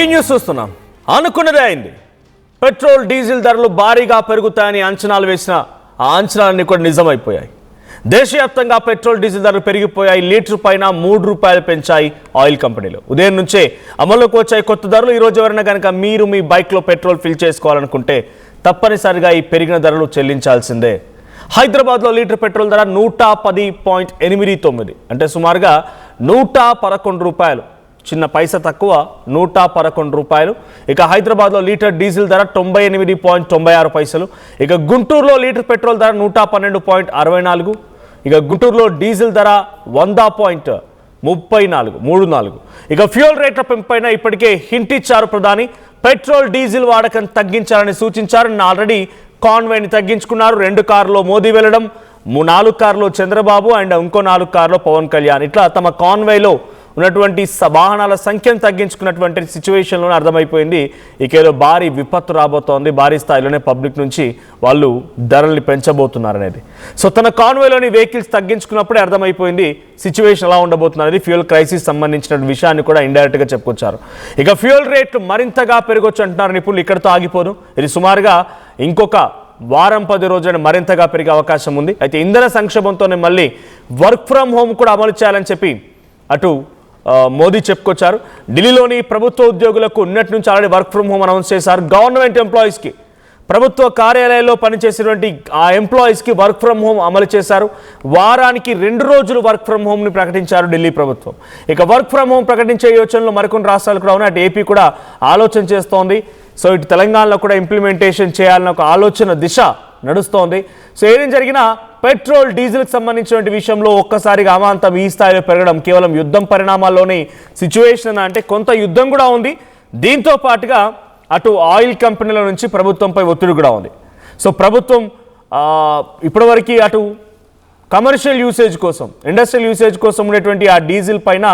Breaking news చూస్తున్నాం. అనుకున్నదే అయింది. పెట్రోల్ డీజిల్ ధరలు భారీగా పెరుగుతాయని అంచనాలు వేసిన ఆ అంచనాలన్నీ కూడా నిజమైపోయాయి. దేశవ్యాప్తంగా పెట్రోల్ డీజిల్ ధరలు పెరిగిపోయాయి. లీటర్ పైన ₹3 పెంచాయి ఆయిల్ కంపెనీలు. ఉదయం నుంచే అమల్లోకి వచ్చాయి కొత్త ధరలు. ఈరోజు ఎవరైనా కనుక మీరు మీ బైక్లో పెట్రోల్ ఫిల్ చేసుకోవాలనుకుంటే తప్పనిసరిగా ఈ పెరిగిన ధరలు చెల్లించాల్సిందే. హైదరాబాద్లో లీటర్ పెట్రోల్ ధర ₹110.89, అంటే సుమారుగా ₹111, చిన్న పైసా తక్కువ, ₹111. ఇక హైదరాబాద్లో లీటర్ డీజిల్ ధర 98.96. ఇక గుంటూరులో లీటర్ పెట్రోల్ ధర ₹112.64. ఇక గుంటూరులో డీజిల్ ధర 100.34. ఇక ఫ్యూయల్ రేట్ల పెంపైన ఇప్పటికే హింట్ ఇచ్చారు ప్రధాని. పెట్రోల్ డీజిల్ వాడకం తగ్గించాలని సూచించారు. ఆల్రెడీ కాన్వాయ్ని తగ్గించుకున్నారు. 2 కార్లలో మోదీ వెళ్ళడం, 4 కార్లో చంద్రబాబు అండ్ ఇంకో 4 కార్లో పవన్ కళ్యాణ్, ఇట్లా తమ కాన్వాయ్లో ఉన్నటువంటి వాహనాల సంఖ్యను తగ్గించుకున్నటువంటి సిచ్యువేషన్లోనే అర్థమైపోయింది ఇకేదో భారీ విపత్తు రాబోతోంది, భారీ స్థాయిలోనే పబ్లిక్ నుంచి వాళ్ళు ధరల్ని పెంచబోతున్నారు అనేది. సో తన కాన్వాయ్లోని వెహికల్స్ తగ్గించుకున్నప్పుడే అర్థమైపోయింది సిచ్యువేషన్ ఎలా ఉండబోతుంది అనేది. ఫ్యూయల్ క్రైసిస్ సంబంధించిన విషయాన్ని కూడా ఇండైరెక్ట్గా చెప్పుకొచ్చారు. ఇక ఫ్యూయల్ రేట్లు మరింతగా పెరగొచ్చు అంటున్నారు నిపుణులు. ఇక్కడతో ఆగిపోదు, ఇది సుమారుగా ఇంకొక వారం 10 రోజులను మరింతగా పెరిగే అవకాశం ఉంది. అయితే ఇంధన సంక్షోభంతోనే మళ్ళీ వర్క్ ఫ్రమ్ హోమ్ కూడా అమలు చేయాలని చెప్పి అటు మోదీ చెప్పుకొచ్చారు. ఢిల్లీలోని ప్రభుత్వ ఉద్యోగులకు నిన్నటి నుంచి already work from home announce చేశారు. గవర్నమెంట్ ఎంప్లాయీస్కి, ప్రభుత్వ కార్యాలయాల్లో పనిచేసేటువంటి ఆ ఎంప్లాయీస్కి వర్క్ ఫ్రమ్ హోమ్ అమలు చేశారు. వారానికి 2 రోజులు వర్క్ ఫ్రమ్ హోమ్ని ప్రకటించారు ఢిల్లీ ప్రభుత్వం. ఇక వర్క్ ఫ్రమ్ హోమ్ ప్రకటించే యోచనలో మరికొన్ని రాష్ట్రాలు కూడా ఉన్నాయి. అటు ఏపీ కూడా ఆలోచన చేస్తోంది. సో ఇటు తెలంగాణలో కూడా ఇంప్లిమెంటేషన్ చేయాలన్న ఒక ఆలోచన దిశ నడుస్తోంది. సో ఏం జరిగినా పెట్రోల్ డీజిల్కి సంబంధించిన విషయంలో ఒక్కసారిగా అమాంతం ఈ స్థాయిలో పెరగడం కేవలం యుద్ధం పరిణామాల్లోని సిచ్యువేషన్ అంటే కొంత యుద్ధం కూడా ఉంది. దీంతో పాటుగా అటు ఆయిల్ కంపెనీల నుంచి ప్రభుత్వంపై ఒత్తిడి కూడా ఉంది. సో ప్రభుత్వం ఇప్పటివరకు అటు కమర్షియల్ యూసేజ్ కోసం, ఇండస్ట్రియల్ యూసేజ్ కోసం ఉండేటువంటి ఆ డీజిల్ పైన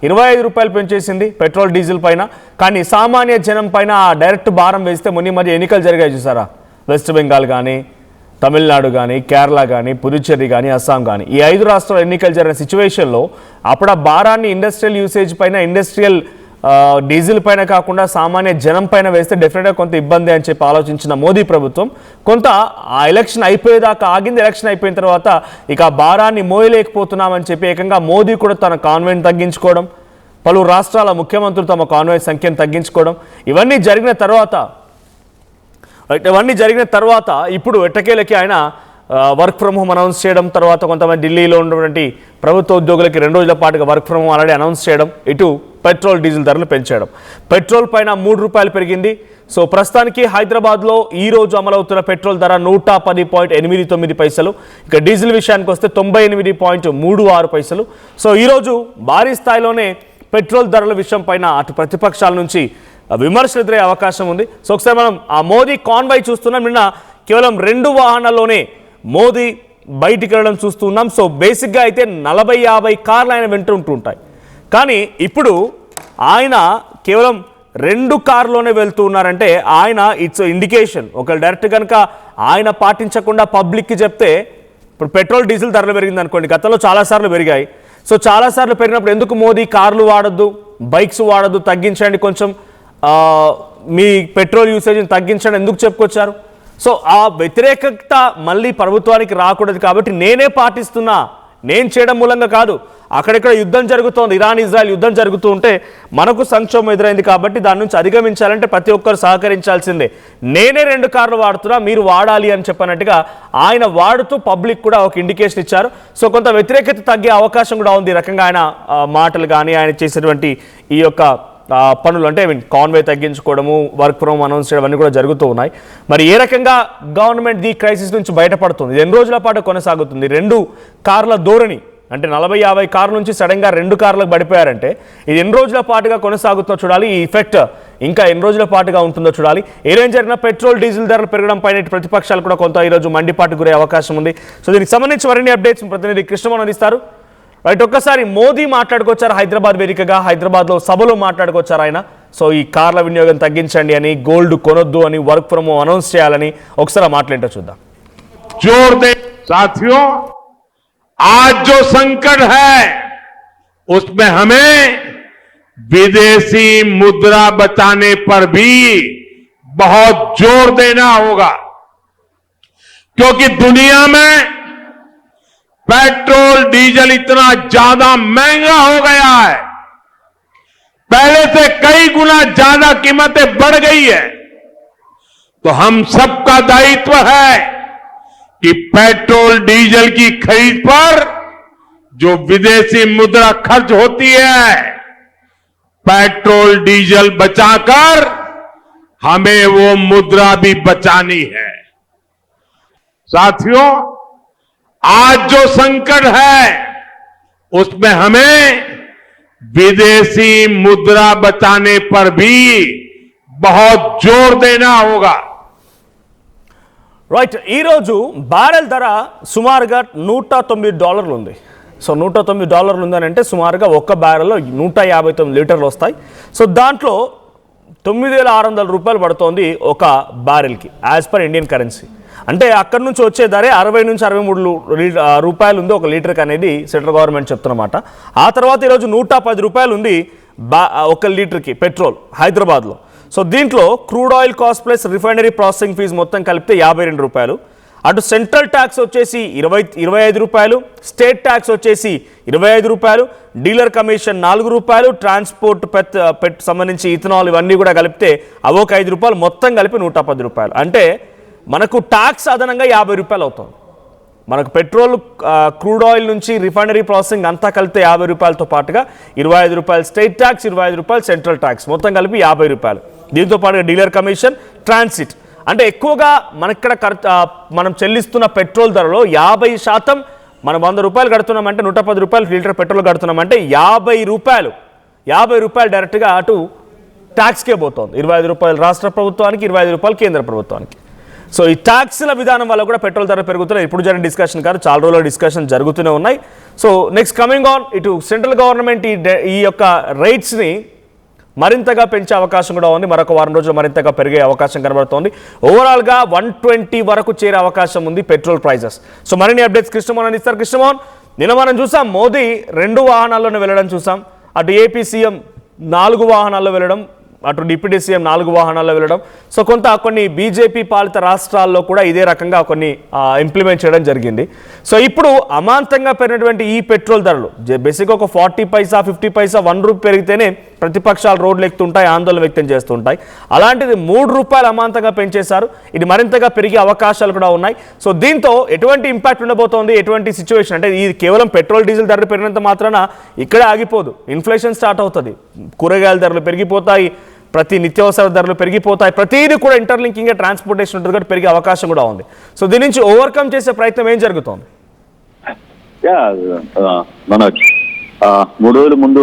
₹25 పెంచేసింది, పెట్రోల్ డీజిల్ పైన. కానీ సామాన్య జనం పైన ఆ డైరెక్ట్ భారం వేస్తే మొన్న మధ్య ఎన్నికలు జరిగాయి చూసారా, వెస్ట్ బెంగాల్ కానీ, తమిళనాడు కానీ, కేరళ కానీ, పుదుచ్చేరి కానీ, అస్సాం కానీ, ఈ 5 రాష్ట్రాల ఎన్నికలు జరిగిన సిచ్యువేషన్లో అప్పుడు ఆ భారాన్ని ఇండస్ట్రియల్ యూసేజ్ పైన, ఇండస్ట్రియల్ డీజిల్ పైన కాకుండా సామాన్య జనం పైన వేస్తే డెఫినెట్గా కొంత ఇబ్బంది అని చెప్పి ఆలోచించిన మోదీ ప్రభుత్వం కొంత ఆ ఎలక్షన్ అయిపోయేదాకా ఆగింది. ఎలక్షన్ అయిపోయిన తర్వాత ఇక ఆ భారాన్ని మోయలేకపోతున్నామని చెప్పి ఏకంగా మోదీ కూడా తన కాన్వాయ్ని తగ్గించుకోవడం, పలు రాష్ట్రాల ముఖ్యమంత్రులు తమ కాన్వాయ్ సంఖ్యను తగ్గించుకోవడం, ఇవన్నీ జరిగిన తర్వాత ఇప్పుడు ఎట్టకేలకి ఆయన వర్క్ ఫ్రమ్ హోమ్ అనౌన్స్ చేయడం, తర్వాత కొంతమంది ఢిల్లీలో ఉన్నటువంటి ప్రభుత్వ ఉద్యోగులకి 2 రోజుల పాటుగా work from home already announce చేయడం, ఇటు పెట్రోల్ డీజిల్ ధరలు పెంచడం. పెట్రోల్ పైన ₹3 పెరిగింది. సో ప్రస్తుతానికి హైదరాబాద్లో ఈ రోజు అమలవుతున్న పెట్రోల్ ధర ₹110.89. ఇక డీజిల్ విషయానికి వస్తే 98.36. సో ఈరోజు భారీ స్థాయిలోనే పెట్రోల్ ధరల విషయం పైన అటు ప్రతిపక్షాల నుంచి విమర్శలు ఎదురయ్యే అవకాశం ఉంది. సో ఒకసారి మనం ఆ మోదీ కాన్వాయ్ చూస్తున్నాం. నిన్న కేవలం 2 వాహనాల్లోనే మోదీ బయటికి వెళ్ళడం చూస్తున్నాం. సో బేసిక్గా అయితే 40-50 కార్లు ఆయన వెంట ఉంటుంటాయి. కానీ ఇప్పుడు ఆయన కేవలం 2 కార్లోనే వెళ్తూ ఉన్నారంటే ఆయన ఇట్స్ ఇండికేషన్. ఒకవేళ డైరెక్ట్ కనుక ఆయన పాటించకుండా పబ్లిక్కి చెప్తే, ఇప్పుడు పెట్రోల్ డీజిల్ ధరలు పెరిగింది అనుకోండి, గతంలో చాలాసార్లు పెరిగాయి. సో చాలాసార్లు పెరిగినప్పుడు ఎందుకు మోదీ కార్లు వాడద్దు, బైక్స్ వాడద్దు, తగ్గించండి, కొంచెం మీ పెట్రోల్ యూసేజ్ని తగ్గించండి ఎందుకు చెప్పుకొచ్చారు? సో ఆ వ్యతిరేకత మళ్ళీ ప్రభుత్వానికి రాకూడదు కాబట్టి నేనే పాటిస్తున్నా, నేను చేయడం మూలంగా కాదు. అక్కడెక్కడ యుద్ధం జరుగుతోంది, ఇరాన్ ఇజ్రాయెల్ యుద్ధం జరుగుతూ ఉంటే మనకు సంక్షోభం ఎదురైంది కాబట్టి దాని నుంచి అధిగమించాలంటే ప్రతి ఒక్కరు సహకరించాల్సిందే. నేనే 2 కార్లు వాడుతున్నా, మీరు వాడాలి అని చెప్పినట్టుగా ఆయన వాడుతూ పబ్లిక్ కూడా ఒక ఇండికేషన్ ఇచ్చారు. సో కొంత వ్యతిరేకత తగ్గే అవకాశం కూడా ఉంది. ఈ రకంగా ఆయన మాటలు కానీ ఆయన చేసేటువంటి ఈ యొక్క పనులు అంటే కాన్వాయ్ తగ్గించుకోవడము, వర్క్ ఫ్రమ్ అనౌన్స్ చేయడం అన్నీ కూడా జరుగుతూ ఉన్నాయి. మరి ఏ రకంగా గవర్నమెంట్ ఈ క్రైసిస్ నుంచి బయటపడుతుంది, 2 రోజుల పాటు కొనసాగుతుంది. 2 కార్ల ధోరణి అంటే 40-50 కార్ల నుంచి సడన్గా 2 కార్లకు పడిపోయారంటే ఇది ఎన్ని రోజుల పాటుగా కొనసాగుతుందో చూడాలి. ఈ ఎఫెక్ట్ ఇంకా ఎన్ని రోజుల పాటుగా ఉంటుందో చూడాలి. ఏదేం జరిగినా పెట్రోల్ డీజిల్ ధరలు పెరగడం పైన ప్రతిపక్షాలు కూడా కొంత ఈరోజు మండిపాటు గురే అవకాశం ఉంది. సో దీనికి సంబంధించి మరిన్ని అప్డేట్స్ ప్రతినిధి కృష్ణమోహన్ అందిస్తారు. రైట్, ఒక్కసారి మోదీ మాట్లాడుకొచ్చారు హైదరాబాద్ వేదికగా, హైదరాబాద్లో సభలో మాట్లాడుకొచ్చారు ఆయన. సో ఈ కార్ల వినియోగం తగ్గించండి అని, గోల్డ్ కొనొద్దు అని, వర్క్ ఫ్రమ్ హోమ్ అనౌన్స్ చేయాలని ఒకసారి మాట్లాడటం చూద్దాం. जोर दे साथियों, आज जो संकट है उसमें हमें विदेशी मुद्रा बचाने पर भी बहुत जोर देना होगा, क्योंकि दुनिया में पेट्रोल डीजल इतना ज्यादा महंगा हो गया है, पहले से कई गुना ज्यादा कीमतें बढ़ गई है। तो हम सबका दायित्व है कि पेट्रोल डीजल की खरीद पर जो विदेशी मुद्रा खर्च होती है, पेट्रोल डीजल बचाकर हमें वो मुद्रा भी बचानी है। साथियों, आज जो संकट है उसमें हमें विदेशी मुद्रा बचाने पर भी बहुत जोर देना होगा। రైట్, ఈరోజు బ్యారెల్ ధర సుమారుగా $109 ఉంది. సో $109 ఉందని అంటే సుమారుగా ఒక్క బ్యారెల్లో 159 లీటర్లు వస్తాయి. సో దాంట్లో $9,600 పడుతోంది ఒక బ్యారెల్కి యాజ్ పర్ ఇండియన్ కరెన్సీ. అంటే అక్కడి నుంచి వచ్చే ధరే 60 నుంచి 63 రూపాయలు ఉంది ఒక లీటర్కి అనేది సెంట్రల్ గవర్నమెంట్ చెప్తున్నమాట. ఆ తర్వాత ఈరోజు $110 ఉంది ఒక లీటర్కి పెట్రోల్ హైదరాబాద్లో. సో దీంట్లో crude oil cost plus refinery processing fee మొత్తం కలిపితే ₹52. అటు సెంట్రల్ ట్యాక్స్ వచ్చేసి 25 రూపాయలు, స్టేట్ ట్యాక్స్ వచ్చేసి ₹25, డీలర్ కమిషన్ ₹4, ట్రాన్స్పోర్ట్ సంబంధించి ఇథనాల్ ఇవన్నీ కూడా కలిపితే అవొక ₹5, మొత్తం కలిపి ₹110. అంటే మనకు ట్యాక్స్ అదనంగా ₹50 అవుతుంది. మనకు పెట్రోల్, క్రూడ్ ఆయిల్ నుంచి రిఫైనరీ ప్రాసెసింగ్ అంతా కలిపితే ₹50తో పాటుగా ₹25 స్టేట్ ట్యాక్స్, ₹25 సెంట్రల్ ట్యాక్స్, మొత్తం కలిపి ₹50. దీంతో పాటుగా డీలర్ కమిషన్, ట్రాన్సిట్. అంటే ఎక్కువగా మనక్కడ మనం చెల్లిస్తున్న పెట్రోల్ ధరలో 50% మనం ₹100 కడుతున్నామంటే ₹110 లీటర్ పెట్రోల్ కడుతున్నామంటే ₹50 డైరెక్ట్గా అటు ట్యాక్స్కే పోతుంది. ₹25 రాష్ట్ర ప్రభుత్వానికి, ₹25 కేంద్ర ప్రభుత్వానికి. సో ఈ ట్యాక్స్ల విధానం వల్ల కూడా పెట్రోల్ ధర పెరుగుతున్నాయి. ఇప్పుడు జరిగిన డిస్కషన్ కాదు, చాలా రోజుల డిస్కషన్ జరుగుతూనే ఉన్నాయి. సో నెక్స్ట్ కమింగ్ ఆన్, ఇటు సెంట్రల్ గవర్నమెంట్ ఈ యొక్క రేట్స్ని మరింతగా పెంచే అవకాశం కూడా ఉంది. మరొక వారం రోజులు మరింతగా పెరిగే అవకాశం కనబడుతోంది. ఓవరాల్గా 120 వరకు చేరే అవకాశం ఉంది పెట్రోల్ ప్రైజెస్. సో మరిన్ని అప్డేట్స్ కృష్ణమోహన్ అందిస్తారు. కృష్ణమోహన్, నిన్న మనం చూసాం మోదీ 2 వాహనాల్లోనే వెళ్ళడం చూసాం. అటు ఏపీ సీఎం 4 వాహనాల్లో వెళ్ళడం, అటు డిప్యూటీ సీఎం 4 వాహనాల్లో వెళ్ళడం. సో కొన్ని బీజేపీ పాలిత రాష్ట్రాల్లో కూడా ఇదే రకంగా కొన్ని ఇంప్లిమెంట్ చేయడం జరిగింది. సో ఇప్పుడు అమాంతంగా పెరిగినటువంటి ఈ పెట్రోల్ ధరలు బేసిక్గా ఒక 40 పైసా, 50 పైసా, ₹1 పెరిగితేనే ప్రతిపక్షాలు రోడ్లు ఎక్కుతుంటాయి, ఆందోళన వ్యక్తం చేస్తుంటాయి. అలాంటిది ₹3 అమాంతంగా పెంచేశారు. ఇది మరింతగా పెరిగే అవకాశాలు కూడా ఉన్నాయి. సో దీంతో ఎటువంటి ఇంపాక్ట్ ఉండబోతోంది, ఎటువంటి సిచ్యువేషన్ అంటే ఇది కేవలం పెట్రోల్ డీజిల్ ధరలు పెరిగినంత మాత్రాన ఇక్కడే ఆగిపోదు. ఇన్ఫ్లేషన్ స్టార్ట్ అవుతుంది, కూరగాయల ధరలు పెరిగిపోతాయి, ప్రతి నిత్యావసర ధరలు పెరిగిపోతాయి, ప్రతిదీ కూడా ఇంటర్లింకింగ్ ట్రాన్స్పోర్టేషన్ ఉంటుంది కాబట్టి పెరిగే అవకాశం కూడా ఉంది. సో దీని నుంచి ఓవర్కమ్ చేసే ప్రయత్నం ఏం జరుగుతోంది? మనోజ్, 3 రోజుల ముందు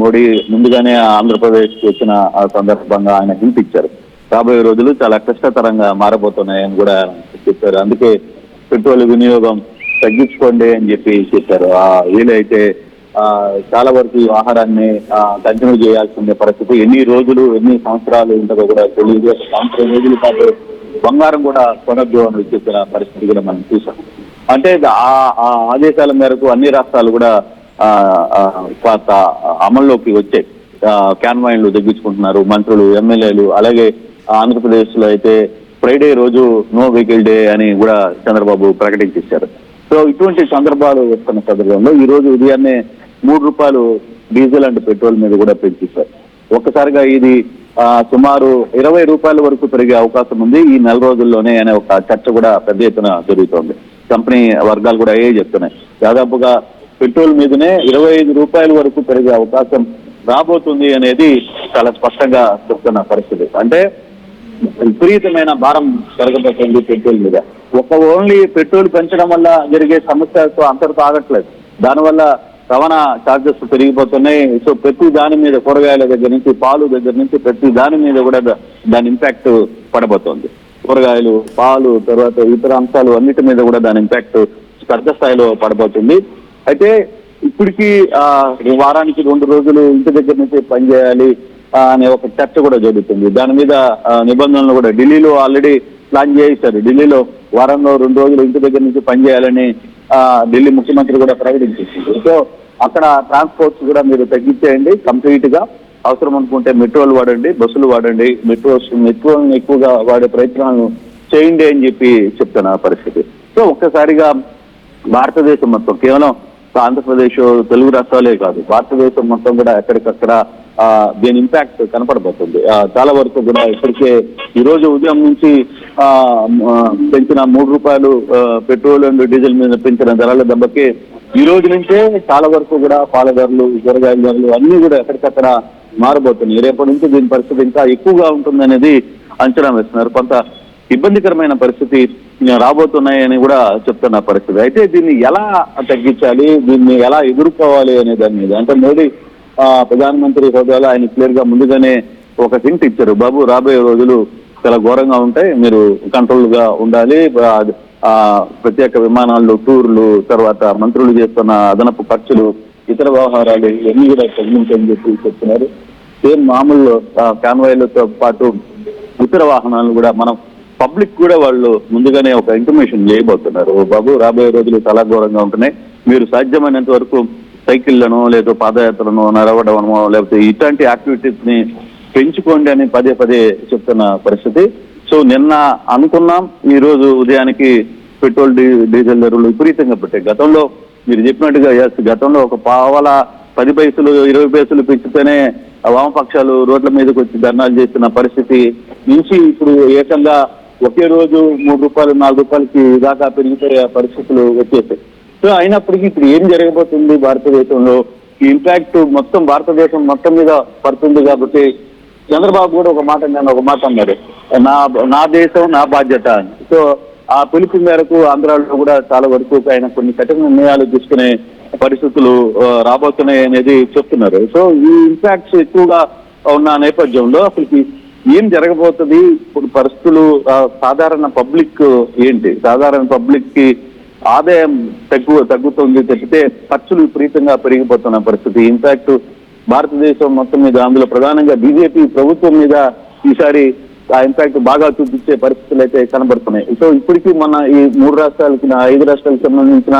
మోడీ ముందుగానే ఆంధ్రప్రదేశ్కి వచ్చిన ఆ సందర్భంగా ఆయన హింట్ ఇచ్చారు. రాబోయే రోజులు చాలా కష్టతరంగా మారబోతున్నాయని కూడా చెప్పారు. అందుకే పెట్రోల్ వినియోగం తగ్గించుకోండి అని చెప్పారు. వీలైతే చాలా వరకు ఈ ఆహారాన్ని కంటిన్యూ చేయాల్సిన పరిస్థితి. ఎన్ని రోజులు, ఎన్ని సంవత్సరాలు ఉంటుందో కూడా తెలియదు. 1 సంవత్సరం రోజుల పాటు బంగారం కూడా కొనద్దు అని చెప్పిన పరిస్థితి కూడా మనం చూసాం. అంటే ఆ ఆదేశాల మేరకు అన్ని రాష్ట్రాలు కూడా అమల్లోకి వచ్చాయి. క్యాన్వాయిన్లు తగ్గించుకుంటున్నారు మంత్రులు, ఎమ్మెల్యేలు. అలాగే ఆంధ్రప్రదేశ్ లో అయితే ఫ్రైడే రోజు నో వెహికల్ డే అని కూడా చంద్రబాబు ప్రకటించేశారు. సో ఇటువంటి సందర్భాలు వస్తున్న సందర్భంలో ఈ రోజు ఉదయాన్నే ₹3 డీజిల్ అండ్ పెట్రోల్ మీద కూడా పెంచేశారు. ఒక్కసారిగా ఇది సుమారు ₹20 వరకు పెరిగే అవకాశం ఉంది ఈ నెల రోజుల్లోనే అనే ఒక చర్చ కూడా పెద్ద ఎత్తున జరుగుతోంది. కంపెనీ వర్గాలు కూడా అయ్యే చెప్తున్నాయి. దాదాపుగా పెట్రోల్ మీదనే ₹25 వరకు పెరిగే అవకాశం రాబోతుంది అనేది చాలా స్పష్టంగా చెప్తున్న పరిస్థితి. అంటే విపరీతమైన భారం పెరగబోతుంది పెట్రోల్ మీద. ఓన్లీ పెట్రోల్ పెంచడం వల్ల జరిగే సమస్యతో అంతటితో ఆగట్లేదు. దానివల్ల రవాణా ఛార్జెస్ పెరిగిపోతున్నాయి. సో ప్రతి దాని మీద, కూరగాయల దగ్గర నుంచి పాలు దగ్గర నుంచి ప్రతి దాని మీద కూడా దాని ఇంపాక్ట్ పడబోతోంది. కూరగాయలు, పాలు, తర్వాత ఇతర అంశాలు అన్నిటి మీద కూడా దాని ఇంపాక్ట్ పెద్ద స్థాయిలో పడబోతుంది. అయితే ఇప్పటికీ వారానికి 2 రోజులు ఇంటి దగ్గర నుంచి పనిచేయాలి అనే ఒక చర్చ కూడా జరుగుతుంది. దాని మీద నిబంధనలు కూడా ఢిల్లీలో ఆల్రెడీ ప్లాన్ చేశారు. ఢిల్లీలో వారంలో 2 రోజులు ఇంటి దగ్గర నుంచి పనిచేయాలని ఢిల్లీ ముఖ్యమంత్రి కూడా ప్రకటించేసింది. సో అక్కడ ట్రాన్స్పోర్ట్స్ కూడా మీరు తగ్గించేయండి కంప్లీట్ గా. అవసరం అనుకుంటే మెట్రోలు వాడండి, బస్సులు వాడండి, మెట్రోలను ఎక్కువగా వాడే ప్రయత్నాలను చేయండి అని చెప్పి చెప్తున్న పరిస్థితి. సో ఒక్కసారిగా భారతదేశం మొత్తం, కేవలం ఆంధ్రప్రదేశ్ తెలుగు రాష్ట్రాలే కాదు, భారతదేశం మొత్తం కూడా ఎక్కడికక్కడ దీని ఇంపాక్ట్ కనపడబోతుంది. చాలా వరకు కూడా ఇప్పటికే ఈ రోజు ఉదయం నుంచి పెంచిన ₹3 పెట్రోల్ అండ్ డీజిల్ మీద పెంచిన ధరల దెబ్బకి ఈ రోజు నుంచే చాలా వరకు కూడా పాల ధరలు, కూరగాయల ధరలు అన్ని కూడా ఎక్కడికక్కడ మారబోతున్నాయి. రేపటి నుంచి దీని పరిస్థితి ఇంకా ఎక్కువగా ఉంటుందనేది అంచనా వేస్తున్నారు. కొంత ఇబ్బందికరమైన పరిస్థితి రాబోతున్నాయని కూడా చెప్తున్న పరిస్థితి. అయితే దీన్ని ఎలా తగ్గించాలి, దీన్ని ఎలా ఎదుర్కోవాలి అనే దాని మీద అంటే మోడీ ప్రధానమంత్రి హోదాలో ఆయన క్లియర్ గా ముందుగానే ఒక హింట్ ఇచ్చారు. బాబు, రాబోయే రోజులు చాలా ఘోరంగా ఉంటాయి, మీరు కంట్రోల్ గా ఉండాలి, ప్రత్యేక విమానాల్లో టూర్లు, తర్వాత మంత్రులు చేస్తున్న అదనపు ఖర్చులు, ఇతర వ్యవహారాలు ఇవన్నీ కూడా తగ్గించని చెప్పి చెప్తున్నారు. సేమ్ మామూలు కాన్వాయ్లతో పాటు ఇతర వాహనాలు కూడా మనం పబ్లిక్ కూడా వాళ్ళు ముందుగానే ఒక ఇంటిమేషన్ చేయబోతున్నారు. బాబు, రాబోయే రోజులు చాలా ఘోరంగా ఉంటున్నాయి, మీరు సాధ్యమైనంత వరకు సైకిళ్లను లేదా పాదయాత్రలను నడవడమో లేకపోతే ఇట్లాంటి యాక్టివిటీస్ ని పెంచుకోండి అని పదే పదే చెప్తున్న పరిస్థితి. సో నిన్న అనుకున్నాం, ఈ రోజు ఉదయానికి పెట్రోల్ డీజిల్ ధరలు విపరీతంగా పెట్టాయి. గతంలో మీరు చెప్పినట్టుగా గతంలో ఒక పావల 10 పైసలు 20 పైసలు పెంచితేనే వామపక్షాలు రోడ్ల మీదకి వచ్చి ధర్నాలు చేస్తున్న పరిస్థితి నుంచి ఇప్పుడు ఏకంగా ఒకే రోజు ₹3 ₹4కి దాకా పెరిగిపోయే పరిస్థితులు వచ్చేసాయి. సో అయినప్పటికీ ఇప్పుడు ఏం జరగబోతుంది భారతదేశంలో, ఈ ఇంపాక్ట్ మొత్తం భారతదేశం మొత్తం మీద పడుతుంది. కాబట్టి చంద్రబాబు కూడా ఒక మాట అన్నారు, నా దేశం నా బాధ్యత అని. సో ఆ పిలుపు మేరకు ఆంధ్రాలో కూడా చాలా వరకు ఆయన కొన్ని కఠిన నిర్ణయాలు తీసుకునే పరిస్థితులు రాబోతున్నాయి అనేది చెప్తున్నారు. సో ఈ ఇంపాక్ట్స్ ఎక్కువగా ఉన్న నేపథ్యంలో అసలు ఏం జరగబోతుంది, ఇప్పుడు పరిస్థితులు సాధారణ పబ్లిక్ ఏంటి, సాధారణ పబ్లిక్ కి ఆదాయం తగ్గుతుంది తప్పితే ఖర్చులు విపరీతంగా పెరిగిపోతున్న పరిస్థితి. ఇన్ఫాక్ట్ భారతదేశం మొత్తం మీద, అందులో ప్రధానంగా బీజేపీ ప్రభుత్వం మీద ఈసారి ఆ ఇంపాక్ట్ బాగా చూపించే పరిస్థితులు అయితే కనబడుతున్నాయి. సో ఇప్పటికీ మన ఈ 3 రాష్ట్రాలకి 5 రాష్ట్రాలకు సంబంధించిన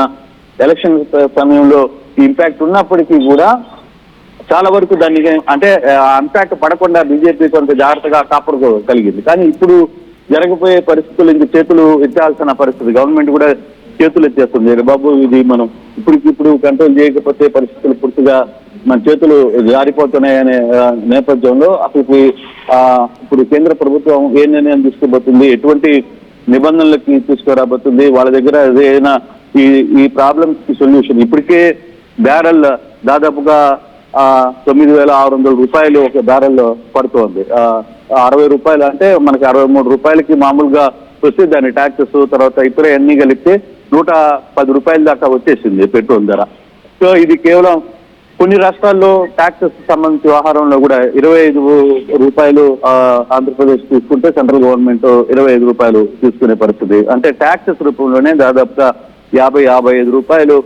ఎలక్షన్ సమయంలో ఈ ఇంపాక్ట్ ఉన్నప్పటికీ కూడా చాలా వరకు దాన్ని అంటే ఇంపాక్ట్ పడకుండా బీజేపీ కొంత జాగ్రత్తగా కాపాడుకోగలిగింది. కానీ ఇప్పుడు జరగబోయే పరిస్థితులు ఇంక చేతులు ఎత్తాల్సిన పరిస్థితి, గవర్నమెంట్ కూడా చేతులు ఎత్తేస్తుంది. బాబు, ఇది మనం ఇప్పుడు కంట్రోల్ చేయకపోతే పరిస్థితులు పూర్తిగా మన చేతులు జారిపోతున్నాయనే నేపథ్యంలో అసలు ఇప్పుడు కేంద్ర ప్రభుత్వం ఏ నిర్ణయం తీసుకోబోతుంది, ఎటువంటి నిబంధనలకి తీసుకురాబోతుంది, వాళ్ళ దగ్గర ఏదైనా ఈ ప్రాబ్లమ్స్ కి సొల్యూషన్. ఇప్పటికే బ్యారెల్ దాదాపుగా ₹9,600 ఒక బ్యారెల్ పడుతోంది. ₹60 అంటే మనకి ₹63 మామూలుగా వస్తే దాని ట్యాక్సెస్ తర్వాత ఇతర అన్ని కలిపితే ₹110 దాకా వచ్చేసింది పెట్రోల్ ధర. సో ఇది కేవలం కొన్ని రాష్ట్రాల్లో ట్యాక్సెస్ సంబంధించి వ్యవహారంలో కూడా ₹25 ఆంధ్రప్రదేశ్ తీసుకుంటే సెంట్రల్ గవర్నమెంట్ ₹25 తీసుకునే పరిస్థితి. అంటే ట్యాక్సెస్ రూపంలోనే దాదాపుగా ₹50-55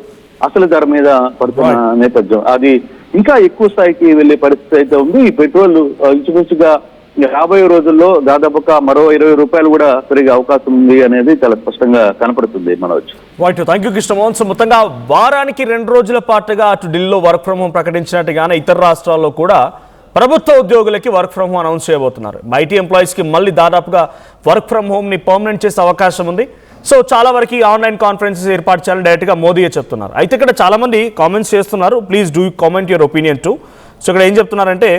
అసలు ధర మీద పడుతున్న నేపథ్యం. అది ఇంకా ఎక్కువ స్థాయికి వెళ్లే పరిస్థితి అయితే ఉంది. ఈ పెట్రోల్ ఇంచుమించుగా రాబోయే రోజుల్లో దాదాపుగా మరో ₹20 కూడా పెరిగే అవకాశం ఉంది అనేది చాలా స్పష్టంగా కనపడుతుంది. మనవచ్చు. Thank you Krishnamohan. సో మొత్తంగా వారానికి 2 రోజుల పాటుగా అటు ఢిల్లీలో వర్క్ ఫ్రమ్ హోమ్ ప్రకటించినట్టుగానే ఇతర రాష్ట్రాల్లో కూడా ప్రభుత్వ ఉద్యోగులకి వర్క్ ఫ్రమ్ హోమ్ అనౌన్స్ చేయబోతున్నారు. ఐటీ ఎంప్లాయీస్కి మళ్ళీ దాదాపుగా వర్క్ ఫ్రమ్ హోమ్ని పర్మనెంట్ చేసే అవకాశం ఉంది. సో చాలా వరకు ఆన్లైన్ కాన్ఫరెన్సెస్ ఏర్పాటు చేయాలని డైరెక్ట్గా మోదీయే చెప్తున్నారు. అయితే ఇక్కడ చాలామంది కామెంట్స్ చేస్తున్నారు, please do comment your opinion to. So ఇక్కడ ఏం చెప్తున్నారంటే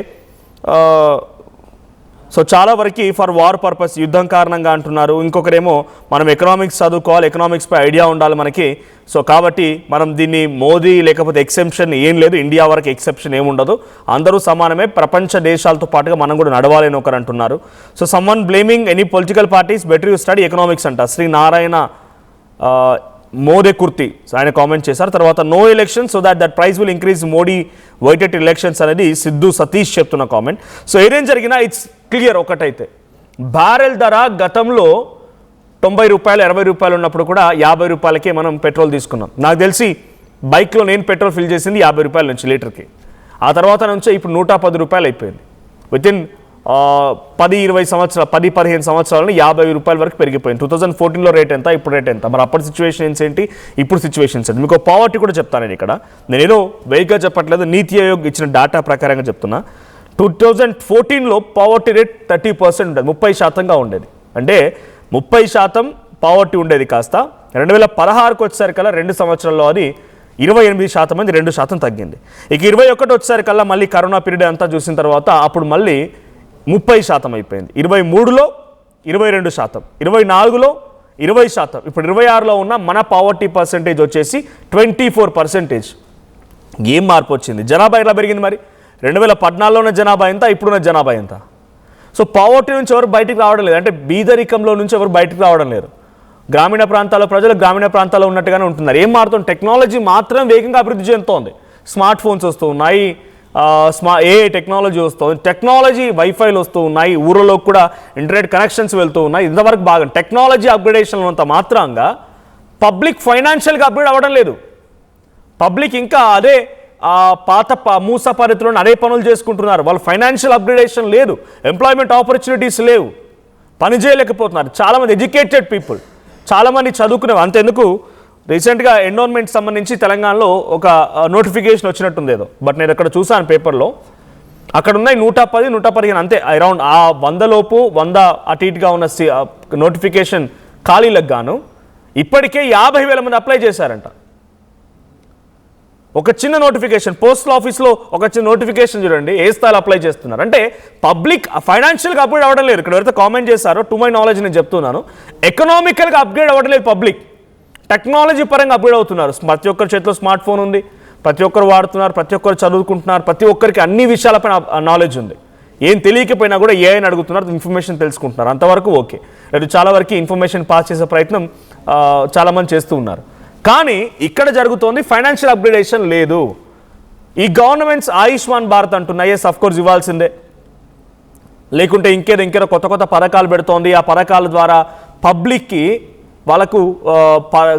సో చాలా వరకు ఫర్ వార్ పర్పస్, యుద్ధం కారణంగా అంటున్నారు. ఇంకొకరేమో మనం ఎకనామిక్స్ చదువుకోవాలి, ఎకనామిక్స్పై ఐడియా ఉండాలి మనకి. సో కాబట్టి మనం దీన్ని మోదీ లేకపోతే ఎక్సెప్షన్ ఏం లేదు, ఇండియా వరకు ఎక్సెప్షన్ ఏముండదు, అందరూ సమానమే, ప్రపంచ దేశాలతో పాటుగా మనం కూడా నడవాలని ఒకరు అంటున్నారు. So someone blaming any political parties, better you study economics అంట శ్రీ నారాయణ మోదే కుర్తి ఆయన కామెంట్ చేశారు. తర్వాత no election so that price will increase Modi waited elections అనేది సిద్ధు సతీష్ చెప్తున్న కామెంట్. సో ఏదేం జరిగినా ఇట్స్ క్లియర్ ఒకటైతే, బ్యారెల్ ధర గతంలో ₹90 ₹20 ఉన్నప్పుడు కూడా ₹50కే మనం పెట్రోల్ తీసుకున్నాం. నాకు తెలిసి బైక్లో నేను పెట్రోల్ ఫిల్ చేసింది ₹50 నుంచి లీటర్కి. ఆ తర్వాత నుంచే ఇప్పుడు ₹110 అయిపోయింది. వితిన్ 10-20 సంవత్సరాలు 10-15 సంవత్సరాలని ₹50 వరకు పెరిగిపోయింది. 2014లో రేట్ ఎంత, ఇప్పుడు రేట్ ఎంత, మరి అప్పటి సిచ్యువేషన్స్ ఏంటి, ఇప్పుడు సిచ్యువేషన్స్ ఏంటి. మీకు పావర్టీ కూడా చెప్తాను నేను ఇక్కడ. నేనేదో వెయిగా చెప్పట్లేదు, నీతి ఆయోగ్ ఇచ్చిన డేటా ప్రకారంగా చెప్తున్నా. 2014లో పావర్టీ రేట్ 30% ఉండేది, 30%గా ఉండేది. అంటే 30% పావర్టీ ఉండేది కాస్త 2016కు వచ్చేసరికల్లా 2 సంవత్సరాల్లో అది 28% మంది 2% తగ్గింది. ఇక 21 వచ్చేసరికల్లా మళ్ళీ కరోనా పీరియడ్ అంతా చూసిన తర్వాత అప్పుడు మళ్ళీ 30% అయిపోయింది. 23లో 22%, 24లో 20%, ఇప్పుడు 26లో ఉన్న మన పావర్టీ పర్సెంటేజ్ వచ్చేసి 24%. ఏం మార్పు వచ్చింది? జనాభా ఎలా పెరిగింది మరి? 2014లో ఉన్న జనాభా ఎంత, ఇప్పుడున్న జనాభా ఎంత? సో పావర్టీ నుంచి ఎవరు బయటికి రావడం లేదు, అంటే బీదరికంలో నుంచి ఎవరు బయటికి రావడం లేదు. గ్రామీణ ప్రాంతాల్లో ప్రజలు గ్రామీణ ప్రాంతాల్లో ఉన్నట్టుగానే ఉంటున్నారు. ఏం మారుతుంది? టెక్నాలజీ మాత్రం వేగంగా అభివృద్ధి చెందుతోంది. స్మార్ట్ ఫోన్స్ వస్తూ ఉన్నాయి, ఏఐ టెక్నాలజీ వస్తుంది, టెక్నాలజీ వైఫైలు వస్తూ ఉన్నాయి, ఊళ్ళలో కూడా ఇంటర్నెట్ కనెక్షన్స్ వెళ్తూ ఉన్నాయి. ఇంతవరకు బాగా టెక్నాలజీ అప్గ్రేడేషన్ ఉన్నంత మాత్రంగా పబ్లిక్ ఫైనాన్షియల్గా అప్గ్రేడ్ అవ్వడం లేదు. పబ్లిక్ ఇంకా అదే పాత మూస పరిధిలోనే అదే పనులు చేసుకుంటున్నారు. వాళ్ళు ఫైనాన్షియల్ అప్గ్రేడేషన్ లేదు, ఎంప్లాయ్మెంట్ ఆపర్చునిటీస్ లేవు, పని చేయలేకపోతున్నారు. చాలామంది ఎడ్యుకేటెడ్ పీపుల్, చాలామంది చదువుకునేవి. అంతెందుకు రీసెంట్గా ఎండోన్మెంట్ సంబంధించి తెలంగాణలో ఒక నోటిఫికేషన్ వచ్చినట్టుంది ఏదో, బట్ నేను అక్కడ చూసాను పేపర్లో. అక్కడ ఉన్నాయి 110, 115 అంతే, అరౌండ్ ఆ 100 లోపు 100 అటు ఇటుగా ఉన్న నోటిఫికేషన్ ఖాళీలకు గాను ఇప్పటికే 50,000 మంది అప్లై చేశారంట. ఒక చిన్న నోటిఫికేషన్, పోస్టల్ ఆఫీస్లో ఒక చిన్న నోటిఫికేషన్ చూడండి ఏ స్థాయిలో అప్లై చేస్తున్నారు. అంటే పబ్లిక్ ఫైనాన్షియల్గా అప్గ్రేడ్ అవ్వడం లేదు. ఇక్కడ ఎవరైతే కామెంట్ చేశారో టు మై నాలెడ్జ్ నేను చెప్తున్నాను, ఎకనామికల్గా అప్గ్రేడ్ అవ్వడం లేదు పబ్లిక్, టెక్నాలజీ పరంగా అప్గ్రేడ్ అవుతున్నారు. ప్రతి ఒక్కరి చేతిలో స్మార్ట్ ఫోన్ ఉంది, ప్రతి ఒక్కరు వాడుతున్నారు, ప్రతి ఒక్కరు చదువుకుంటున్నారు, ప్రతి ఒక్కరికి అన్ని విషయాలపైన నాలెడ్జ్ ఉంది. ఏం తెలియకపోయినా కూడా ఏఐని అడుగుతున్నారు, ఇన్ఫర్మేషన్ తెలుసుకుంటున్నారు, అంతవరకు ఓకే. లేదు చాలా వరకు ఇన్ఫర్మేషన్ పాస్ చేసే ప్రయత్నం చాలామంది చేస్తూ ఉన్నారు. కానీ ఇక్కడ జరుగుతోంది ఫైనాన్షియల్ అప్గ్రేడేషన్ లేదు. ఈ గవర్నమెంట్స్ ఆయుష్మాన్ భారత్ అంటున్నాయి, ఎస్ అఫ్ కోర్స్ ఇవ్వాల్సిందే, లేకుంటే ఇంకేదో కొత్త కొత్త పథకాలు పెడుతోంది. ఆ పథకాల ద్వారా పబ్లిక్కి వాళ్ళకు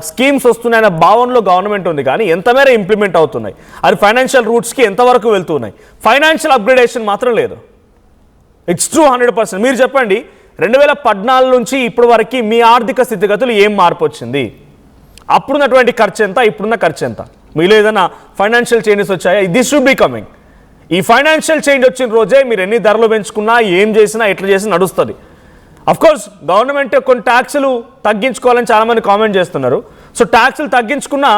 స్కీమ్స్ వస్తున్నాయన్న భావనలో గవర్నమెంట్ ఉంది, కానీ ఎంత మేర ఇంప్లిమెంట్ అవుతున్నాయి, అది ఫైనాన్షియల్ రూట్స్కి ఎంతవరకు వెళ్తున్నాయి, ఫైనాన్షియల్ అప్గ్రేడేషన్ మాత్రం లేదు. It's true 100%. మీరు చెప్పండి, 2014 నుంచి ఇప్పటి వరకు మీ ఆర్థిక స్థితిగతులు ఏం మార్పు వచ్చింది? అప్పుడున్నటువంటి ఖర్చు ఎంత, ఇప్పుడున్న ఖర్చు ఎంత? మీలో ఏదైనా ఫైనాన్షియల్ చేంజెస్ వచ్చాయా? This should be coming. ఈ ఫైనాన్షియల్ చేంజ్ వచ్చిన రోజే మీరు ఎన్ని ధరలు పెంచుకున్నా, ఏం చేసినా, ఎట్లా చేసినా నడుస్తుంది. అఫ్కోర్స్ గవర్నమెంట్ కొన్ని ట్యాక్సులు తగ్గించుకోవాలని చాలామంది కామెంట్ చేస్తున్నారు. సో ట్యాక్సులు తగ్గించుకున్నా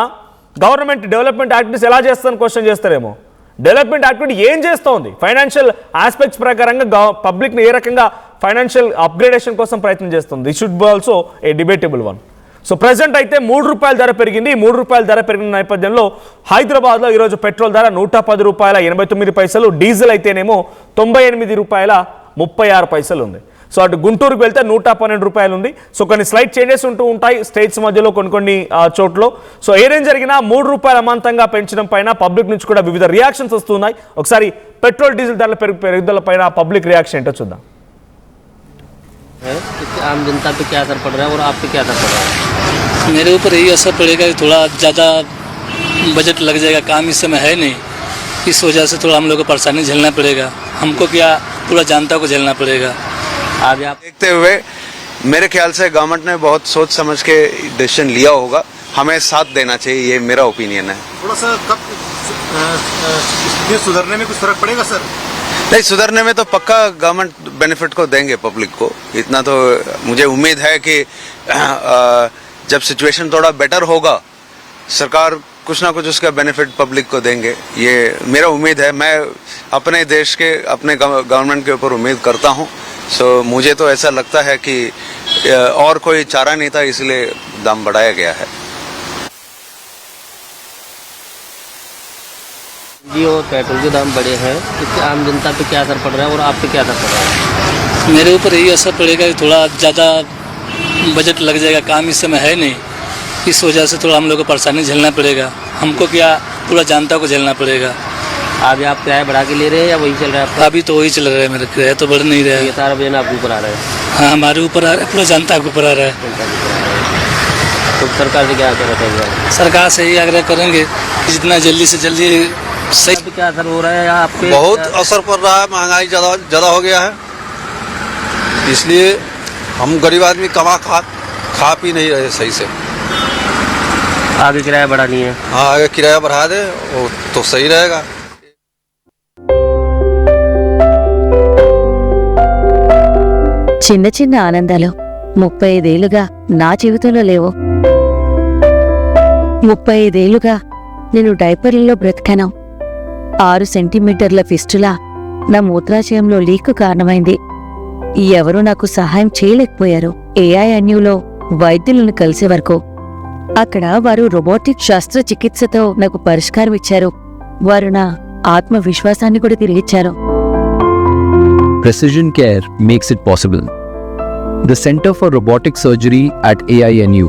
గవర్నమెంట్ డెవలప్మెంట్ యాక్టివిటీస్ ఎలా చేస్తుందని క్వశ్చన్ చేస్తారేమో. డెవలప్మెంట్ యాక్టివిటీ ఏం చేస్తోంది? ఫైనాన్షియల్ ఆస్పెక్ట్స్ ప్రకారంగా పబ్లిక్ని ఏ రకంగా ఫైనాన్షియల్ అప్గ్రేడేషన్ కోసం ప్రయత్నం చేస్తుంది? This should be also a debatable one. So present అయితే ₹3 ధర పెరిగింది. ₹3 ధర పెరిగిన నేపథ్యంలో హైదరాబాద్లో ఈరోజు పెట్రోల్ ధర ₹110.89, డీజిల్ అయితేనేమో ₹98.36 ఉంది. సో అటు గుంటూరుకు వెళ్తే ₹112 ఉంది. సో కొన్ని స్లైట్ చేంజెస్ ఉంటూ ఉంటాయి స్టేట్స్ మధ్యలో కొన్ని చోట్ల. సో ఏదేం జరిగినా ₹3 అమాంతంగా పెంచడం పైన పబ్లిక్ నుంచి కూడా వివిధ రియాక్షన్స్ వస్తున్నాయి. ఒకసారి పెట్రోల్ డీజిల్ ధరల పెరుగుదల పైన పబ్లిక్ రియాక్షన్ ఏంటో చూద్దాం. आम जनता पे क्या असर पड़ रहा है और आप पे क्या असर पड़ रहा है? मेरे ऊपर यही असर पड़ेगा कि थोड़ा ज़्यादा बजट लग जाएगा, काम इस समय है नहीं, इस वजह से थोड़ा हम लोग को परेशानी झेलना पड़ेगा. हमको क्या, पूरा जनता को झेलना पड़ेगा. आगे आप देखते हुए मेरे ख्याल से गवर्नमेंट ने बहुत सोच समझ के डिसीजन लिया होगा, हमें साथ देना चाहिए, ये मेरा ओपिनियन है. थोड़ा सा कब सुधरने में कुछ फर्क पड़ेगा सर? नहीं, सुधरने में तो पक्का गवर्नमेंट बेनिफिट को देंगे पब्लिक को, इतना तो मुझे उम्मीद है कि जब सिचुएशन थोड़ा बेटर होगा सरकार कुछ ना कुछ उसका बेनिफिट पब्लिक को देंगे, ये मेरा उम्मीद है. मैं अपने देश के, अपने गवर्नमेंट के ऊपर उम्मीद करता हूँ. सो मुझे तो ऐसा लगता है कि और कोई चारा नहीं था, इसलिए दाम बढ़ाया गया है. जी और पेट्रोल के दाम बढ़े हैं, इससे आम जनता पे क्या असर पड़ रहा है और आप पे क्या असर पड़ रहा है? मेरे ऊपर यही असर पड़ेगा कि थोड़ा ज़्यादा बजट लग जाएगा, काम इस समय है नहीं, इस वजह से थोड़ा हम लोग को परेशानी झेलना पड़ेगा. हमको क्या, पूरा जनता को झेलना पड़ेगा. आगे आप किराया बढ़ा के ले रहे हैं या वही चल रहा है आपका? अभी तो वही चल रहा है, मेरा किराया तो बढ़ नहीं रहा है. ये सारा वजन आपके ऊपर आ रहा है? हाँ, हमारे ऊपर आ रहा है, पूरा जनता के ऊपर आ रहा है. तो सरकार से क्या आग्रह करेंगे? सरकार से यही आग्रह करेंगे कि जितना जल्दी से जल्दी सही. क्या असर हो रहा है या आपके? बहुत असर पड़ रहा है, महंगाई ज़्यादा हो गया है, इसलिए हम गरीब आदमी खा पी नहीं रहे सही से. आगे किराया बढ़ानी है? हाँ, आगे किराया बढ़ा दे तो सही रहेगा. చిన్న చిన్న ఆనందాలు 35 ఏళ్లుగా నా జీవితంలో లేవు. 35 ఏళ్లుగా నేను డైపర్లలో బ్రతికాను. 6 సెంటీమీటర్ల ఫిస్టులా నా మూత్రాశయంలో లీకు కారణమైంది. ఎవరూ నాకు సహాయం చేయలేకపోయారు. AINUలో వైద్యులను కలిసే వరకు. అక్కడ వారు రోబోటిక్ శస్త్రచికిత్సతో నాకు పరిష్కారం ఇచ్చారు. వారు నా ఆత్మవిశ్వాసాన్ని కూడా తిరిగిచ్చారు. Precision care makes it possible. The Center for Robotic Surgery at AINU